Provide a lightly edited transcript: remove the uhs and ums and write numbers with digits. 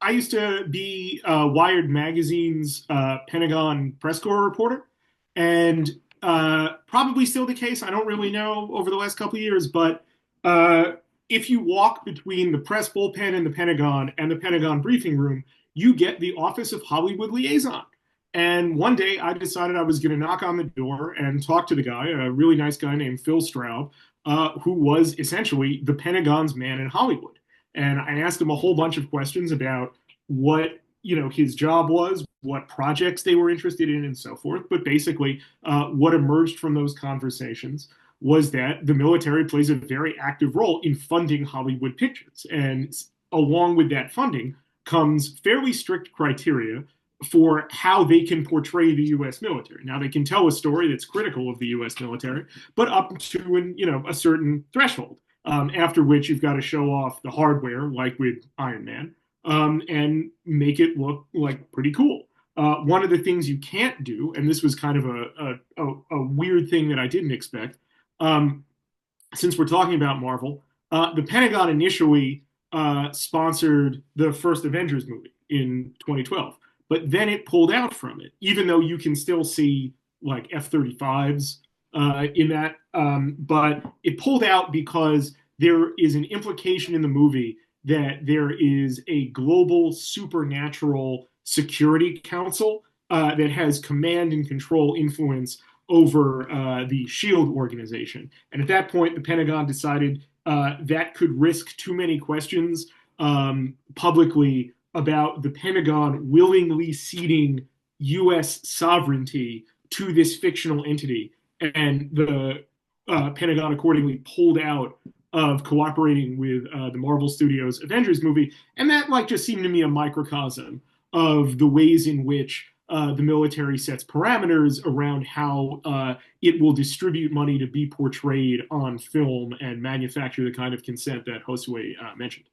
I used to be Wired Magazine's Pentagon press corps reporter, and probably still the case. I don't really know over the last couple of years, but uh, if you walk between the press bullpen and the Pentagon briefing room, you get the Office of Hollywood Liaison. And one day I decided I was going to knock on the door and talk to the guy, a really nice guy named Phil Straub, who was essentially the Pentagon's man in Hollywood. And I asked him a whole bunch of questions about what his job was, what projects they were interested in, and so forth. But basically, what emerged from those conversations was that the military plays a very active role in funding Hollywood pictures, and along with that funding comes fairly strict criteria for how they can portray the U.S. military. Now, they can tell a story that's critical of the U.S. military, but up to a certain threshold. After which you've got to show off the hardware, like with Iron Man, and make it look like pretty cool. One of the things you can't do, and this was kind of a weird thing that I didn't expect, um, since we're talking about Marvel, the Pentagon initially sponsored the first Avengers movie in 2012, but then it pulled out from it, even though you can still see like F-35s in that. But it pulled out because there is an implication in the movie that there is a global supernatural security council that has command and control influence over the SHIELD organization. And at that point, the Pentagon decided that could risk too many questions publicly about the Pentagon willingly ceding U.S. sovereignty to this fictional entity. And the Pentagon accordingly pulled out of cooperating with the Marvel Studios Avengers movie. And that just seemed to me a microcosm of the ways in which the military sets parameters around how it will distribute money to be portrayed on film and manufacture the kind of consent that Josue mentioned.